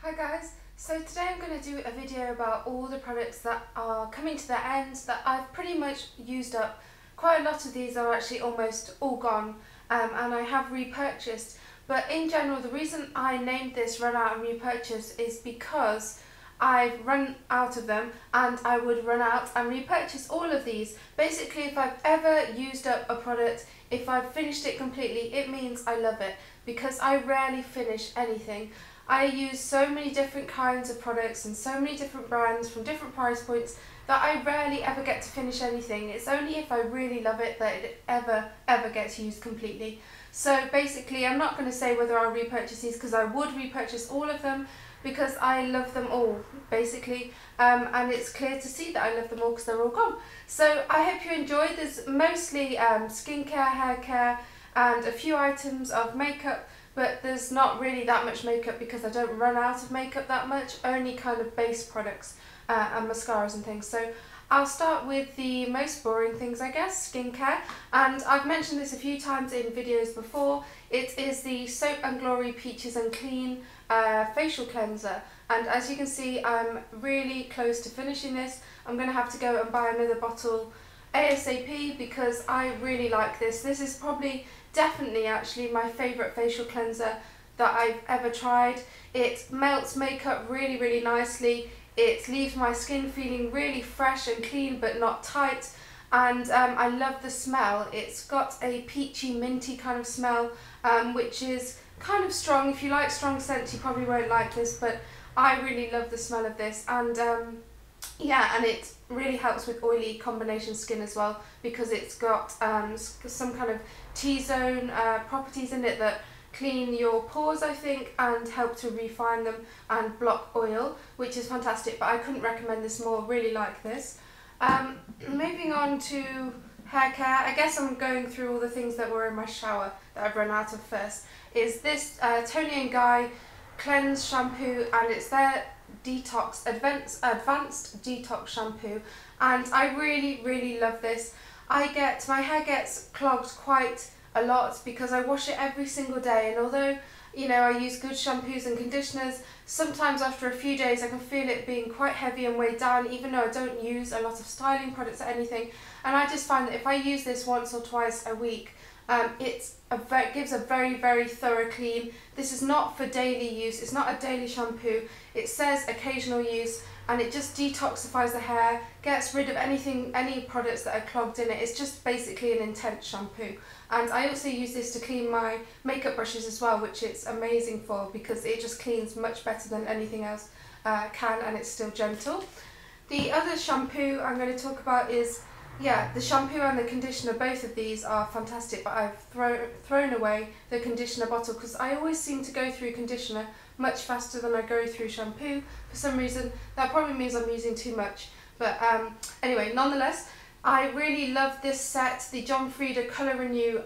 Hi guys, so today I'm going to do a video about all the products that are coming to their end that I've pretty much used up. Quite a lot of these are actually almost all gone and I have repurchased, but in general the reason I named this run out and repurchase is because I've run out of them and I would run out and repurchase all of these. Basically, if I've ever used up a product, if I've finished it completely, it means I love it, because I rarely finish anything. I use so many different kinds of products and so many different brands from different price points that I rarely ever get to finish anything. It's only if I really love it that it ever gets used completely. So basically, I'm not going to say whether I'll repurchase these, because I would repurchase all of them because I love them all, basically, and it's clear to see that I love them all because they're all gone. So I hope you enjoyed. There's mostly skincare, hair care and a few items of makeup, but there's not really that much makeup because I don't run out of makeup that much, only kind of base products and mascaras and things. So I'll start with the most boring things, I guess, skincare, and I've mentioned this a few times in videos before. It is the Soap and Glory Peaches and Clean facial cleanser, and as you can see I'm really close to finishing this. I'm going to have to go and buy another bottle ASAP because I really like this. This is definitely actually my favourite facial cleanser that I've ever tried. It melts makeup really nicely. It leaves my skin feeling really fresh and clean but not tight, and I love the smell. It's got a peachy minty kind of smell, which is kind of strong. If you like strong scents you probably won't like this, but I really love the smell of this, and yeah, and it really helps with oily combination skin as well because it's got some kind of T-zone properties in it that clean your pores, I think, and help to refine them and block oil, which is fantastic. But I couldn't recommend this more. Really like this. Moving on to hair care, I guess I'm going through all the things that were in my shower that I've run out of first. Is this Toni and Guy Cleanse Shampoo, and it's their Detox Advanced Detox Shampoo, and I really love this. My hair gets clogged quite a lot because I wash it every single day, and although, you know, I use good shampoos and conditioners, sometimes after a few days I can feel it being quite heavy and weighed down, even though I don't use a lot of styling products or anything. And I just find that if I use this once or twice a week, it gives a very thorough clean. This is not for daily use, it's not a daily shampoo. It says occasional use, and it just detoxifies the hair, gets rid of any products that are clogged in it. It's just basically an intense shampoo. And I also use this to clean my makeup brushes as well, which it's amazing for because it just cleans much better than anything else can, and it's still gentle. The other shampoo I'm going to talk about is, yeah, the shampoo and the conditioner. Both of these are fantastic, but I've thrown away the conditioner bottle because I always seem to go through conditioner much faster than I go through shampoo for some reason. That probably means I'm using too much, but anyway, nonetheless, I really love this set, the John Frieda Colour Renew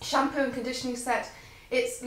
shampoo and conditioning set. It's a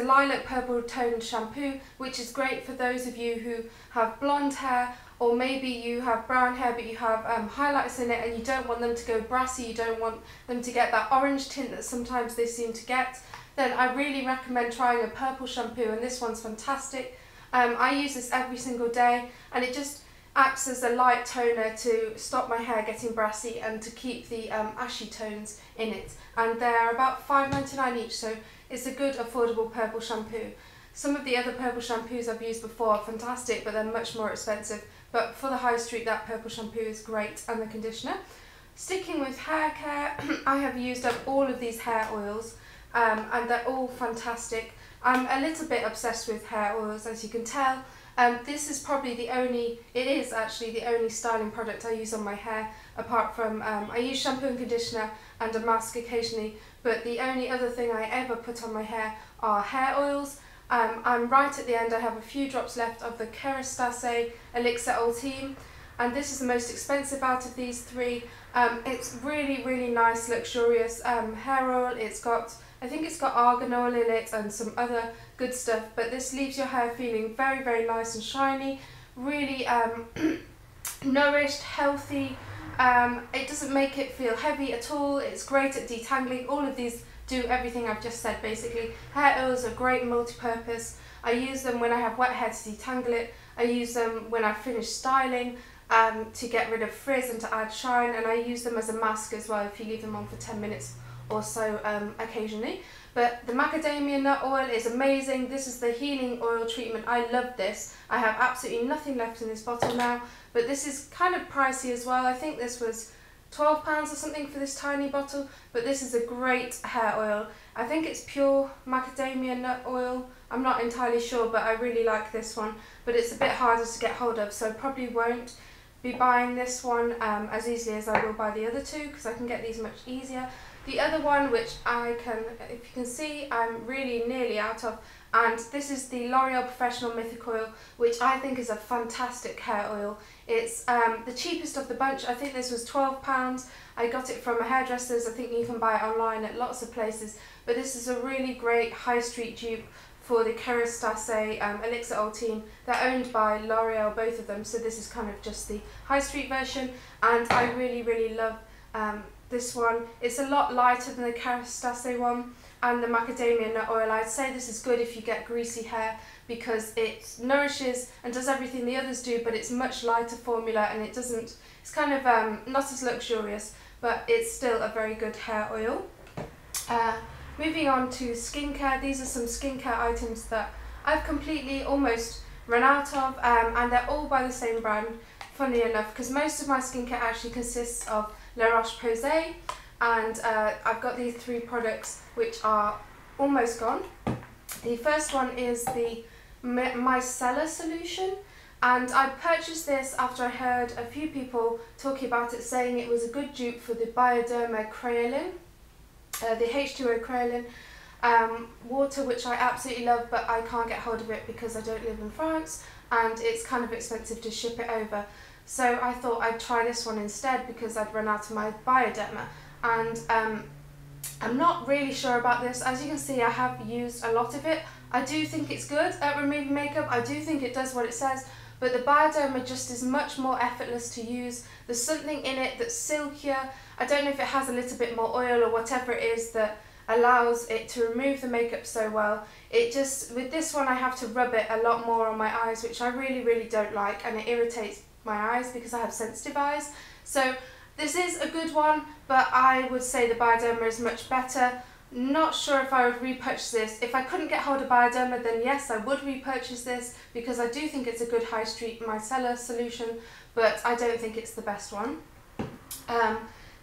lilac purple toned shampoo, which is great for those of you who have blonde hair, or maybe you have brown hair but you have highlights in it and you don't want them to go brassy, you don't want them to get that orange tint that sometimes they seem to get. Then I really recommend trying a purple shampoo, and this one's fantastic. I use this every single day, and it just acts as a light toner to stop my hair getting brassy and to keep the ashy tones in it. And they're about $5.99 each, so it's a good affordable purple shampoo. Some of the other purple shampoos I've used before are fantastic, but they're much more expensive. But for the high street, that purple shampoo is great, and the conditioner. Sticking with hair care, I have used up all of these hair oils, and they're all fantastic. I'm a little bit obsessed with hair oils, as you can tell. This is probably it is actually the only styling product I use on my hair, apart from, I use shampoo and conditioner and a mask occasionally, but the only other thing I ever put on my hair are hair oils. I'm right at the end. I have a few drops left of the Kerastase Elixir Ultime, and this is the most expensive out of these three. It's really nice, luxurious hair oil. I think it's got argan oil in it and some other good stuff, but this leaves your hair feeling very nice and shiny, really nourished, healthy. It doesn't make it feel heavy at all. It's great at detangling. All of these do everything I've just said basically. Hair oils are great multi-purpose. I use them when I have wet hair to detangle it. I use them when I finish styling to get rid of frizz and to add shine, and I use them as a mask as well if you leave them on for 10 minutes or so occasionally. But the macadamia nut oil is amazing. This is the healing oil treatment. I love this. I have absolutely nothing left in this bottle now, but this is kind of pricey as well. I think this was £12 or something for this tiny bottle, but this is a great hair oil. I think it's pure macadamia nut oil. I'm not entirely sure, but I really like this one, but it's a bit harder to get hold of, so I probably won't be buying this one as easily as I will buy the other two, because I can get these much easier. The other one, which I can, if you can see, I'm really nearly out of, and this is the L'Oreal Professional Mythic Oil, which I think is a fantastic hair oil. It's the cheapest of the bunch. I think this was £12. I got it from a hairdresser's. I think you can buy it online at lots of places, but this is a really great high street dupe for the Kerastase Elixir Ultime. They're owned by L'Oreal, both of them, so this is kind of just the high street version, and I really love this one. It's a lot lighter than the Kerastase one and the macadamia nut oil. I'd say this is good if you get greasy hair, because it nourishes and does everything the others do, but it's much lighter formula, and it doesn't, it's kind of not as luxurious, but it's still a very good hair oil. Moving on to skincare, these are some skincare items that I've completely almost run out of, and they're all by the same brand, funnily enough, because most of my skincare actually consists of La Roche Posay, and I've got these three products which are almost gone. The first one is the Micellar solution, and I purchased this after I heard a few people talking about it, saying it was a good dupe for the Bioderma Creolin, the H2O Creolin water, which I absolutely love, but I can't get hold of it because I don't live in France and it's kind of expensive to ship it over. So I thought I'd try this one instead because I'd run out of my Bioderma, and I'm not really sure about this. As you can see, I have used a lot of it. I do think it's good at removing makeup. I do think it does what it says, but the Bioderma just is much more effortless to use. There's something in it that's silkier. I don't know if it has a little bit more oil or whatever it is that allows it to remove the makeup so well. It just, with this one I have to rub it a lot more on my eyes, which I really don't like, and it irritates my eyes because I have sensitive eyes. So this is a good one, but I would say the Bioderma is much better. Not sure if I would repurchase this. If I couldn't get hold of Bioderma, then yes, I would repurchase this because I do think it's a good high street micellar solution, but I don't think it's the best one.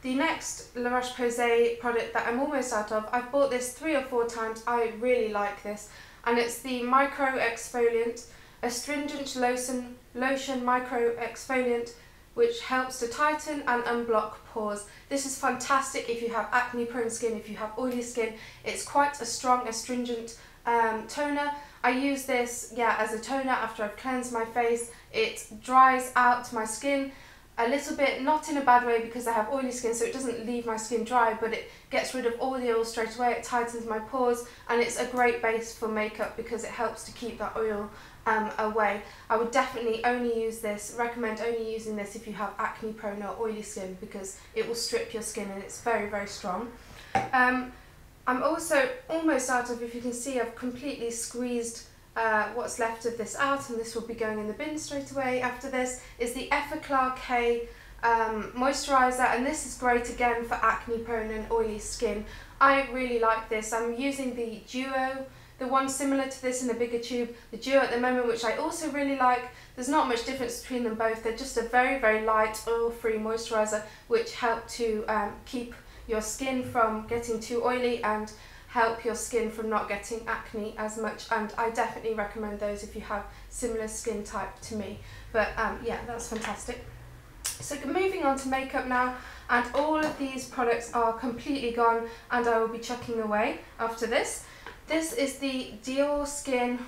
The next La Roche Posay product that I'm almost out of, I've bought this 3 or 4 times. I really like this, and it's the Micro Exfoliant Astringent Lotion Micro Exfoliant, which helps to tighten and unblock pores. This is fantastic if you have acne prone skin, if you have oily skin. It's quite a strong astringent toner. I use this as a toner after I've cleansed my face. It dries out my skin a little bit, not in a bad way because I have oily skin, so it doesn't leave my skin dry, but it gets rid of all the oil straight away. It tightens my pores, and it's a great base for makeup because it helps to keep that oil away. I would definitely recommend only using this if you have acne prone or oily skin, because it will strip your skin and it's very strong. I'm also almost out of, if you can see, I've completely squeezed what's left of this out, and this will be going in the bin straight away. After this is the Effaclar K moisturiser, and this is great again for acne prone and oily skin. I really like this. I'm using the Duo, the one similar to this in a bigger tube, the Duo at the moment, which I also really like. There's not much difference between them both. They're just a very light oil-free moisturiser which help to keep your skin from getting too oily and help your skin from not getting acne as much, and I definitely recommend those if you have similar skin type to me. But yeah, that's fantastic. So moving on to makeup now, and all of these products are completely gone and I will be chucking away after this. This is the Diorskin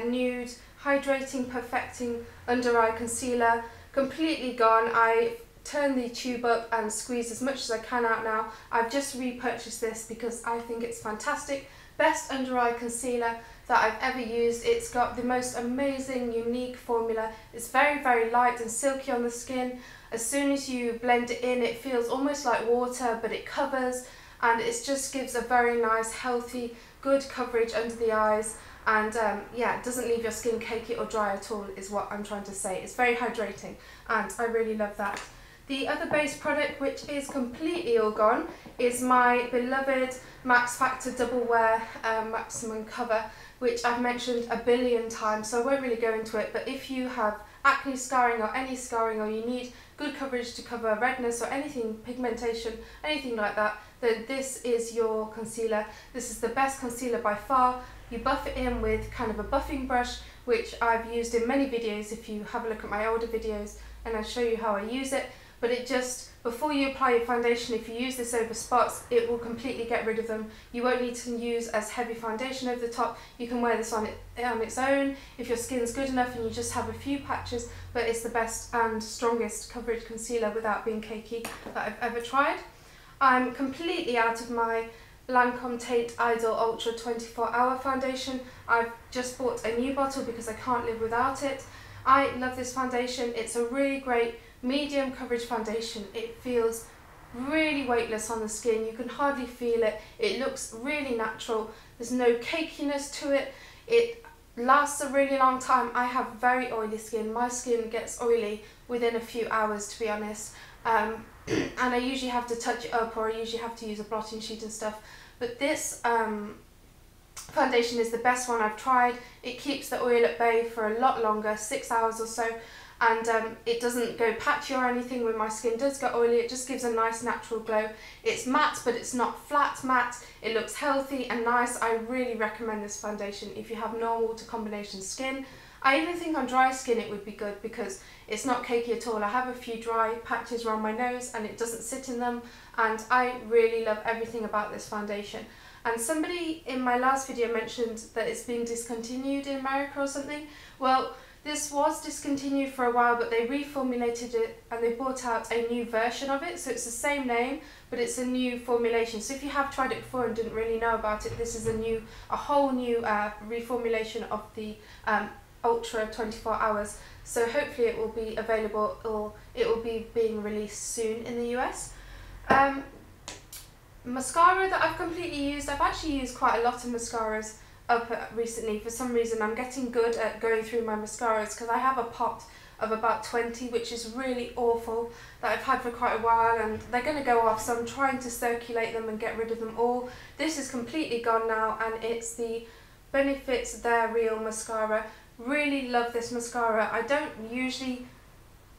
Nude Hydrating Perfecting Under Eye Concealer, completely gone. I turn the tube up and squeeze as much as I can out now. I've just repurchased this because I think it's fantastic. Best under eye concealer that I've ever used. It's got the most amazing unique formula. It's very light and silky on the skin. As soon as you blend it in, it feels almost like water, but it covers, and it just gives a very nice, healthy, good coverage under the eyes, and yeah, it doesn't leave your skin cakey or dry at all is what I'm trying to say. It's very hydrating and I really love that. The other base product, which is completely all gone, is my beloved Max Factor Double Wear Maximum cover, which I've mentioned a billion times, so I won't really go into it, but if you have acne scarring or any scarring, or you need good coverage to cover redness or anything, pigmentation, anything like that, then this is your concealer. This is the best concealer by far. You buff it in with kind of a buffing brush, which I've used in many videos if you have a look at my older videos, and I'll show you how I use it. But it just, before you apply your foundation, if you use this over spots, it will completely get rid of them. You won't need to use as heavy foundation over the top. You can wear this on its own if your skin's good enough and you just have a few patches, but it's the best and strongest coverage concealer without being cakey that I've ever tried. I'm completely out of my Lancome Teint Idole Ultra 24-hour foundation. I've just bought a new bottle because I can't live without it. I love this foundation. It's a really great medium coverage foundation. It feels really weightless on the skin. You can hardly feel it. It looks really natural. There's no cakiness to it. It lasts a really long time. I have very oily skin. My skin gets oily within a few hours, to be honest. And I usually have to touch it up, or I usually have to use a blotting sheet and stuff. But this foundation is the best one I've tried. It keeps the oil at bay for a lot longer, 6 hours or so. And it doesn't go patchy or anything when my skin does get oily. It just gives a nice natural glow. It's matte, but it's not flat matte. It looks healthy and nice. I really recommend this foundation if you have normal to combination skin. I even think on dry skin it would be good because it's not cakey at all. I have a few dry patches around my nose and it doesn't sit in them, and I really love everything about this foundation. And somebody in my last video mentioned that it's being discontinued in America or something. Well, this was discontinued for a while, but they reformulated it and they brought out a new version of it. So it's the same name, but it's a new formulation. So if you have tried it before and didn't really know about it, this is a whole new reformulation of the Ultra 24 hours. So hopefully it will be available, or it will be being released soon in the US. Mascara that I've completely used. I've actually used quite a lot of mascaras up recently. For some reason I'm getting good at going through my mascaras because I have a pot of about 20, which is really awful, that I've had for quite a while, and they're going to go off, so I'm trying to circulate them and get rid of them all. This is completely gone now, and it's the Benefits They're Real mascara. Really love this mascara. I don't usually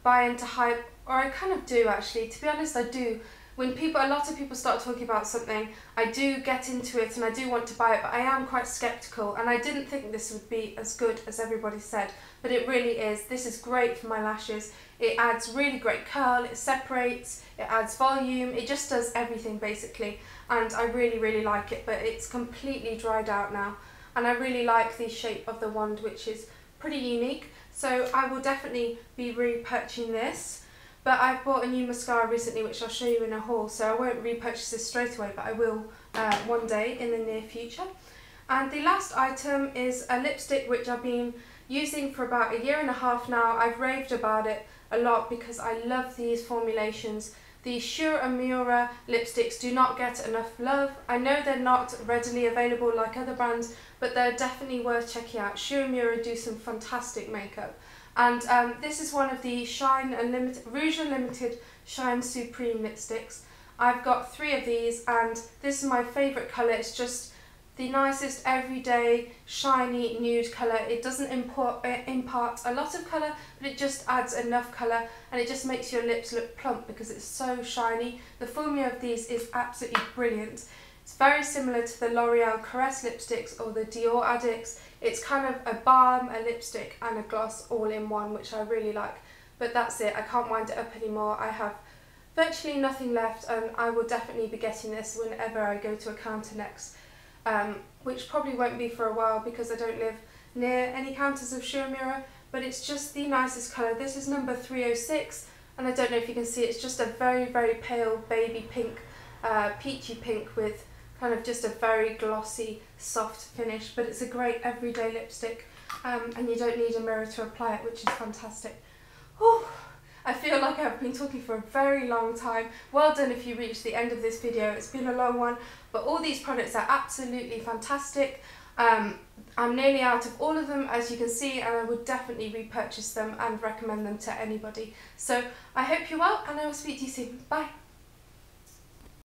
buy into hype, or I kind of do actually, to be honest. I do. When a lot of people start talking about something, I do get into it and I do want to buy it, but I am quite skeptical, and I didn't think this would be as good as everybody said, but it really is. This is great for my lashes. It adds really great curl, it separates, it adds volume, it just does everything basically, and I really, really like it, but it's completely dried out now, and I really like the shape of the wand, which is pretty unique, so I will definitely be repurchasing this. But I've bought a new mascara recently, which I'll show you in a haul, so I won't repurchase this straight away, but I will one day in the near future. And the last item is a lipstick which I've been using for about 1.5 years now. I've raved about it a lot because I love these formulations. The Uemura lipsticks do not get enough love. I know they're not readily available like other brands, but they're definitely worth checking out. Uemura do some fantastic makeup. And this is one of the Rouge Unlimited Shine Supreme lipsticks. I've got 3 of these, and this is my favourite colour. It's just the nicest everyday shiny nude colour. It doesn't impart a lot of colour, but it just adds enough colour, and it just makes your lips look plump because it's so shiny. The formula of these is absolutely brilliant. It's very similar to the L'Oreal Caress lipsticks or the Dior Addicts. It's kind of a balm, a lipstick and a gloss all in one, which I really like. But that's it, I can't wind it up anymore. I have virtually nothing left, and I will definitely be getting this whenever I go to a counter next, which probably won't be for a while because I don't live near any counters of Uemura, but it's just the nicest colour. This is number 306, and I don't know if you can see, it's just a very, very pale baby pink, peachy pink with kind of just a very glossy, soft finish, but it's a great everyday lipstick, and you don't need a mirror to apply it, which is fantastic. Whew. I feel like I've been talking for a very long time. Well done if you reached the end of this video. It's been a long one, but all these products are absolutely fantastic. I'm nearly out of all of them, as you can see, and I would definitely repurchase them and recommend them to anybody. So I hope you're well, and I will speak to you soon. Bye.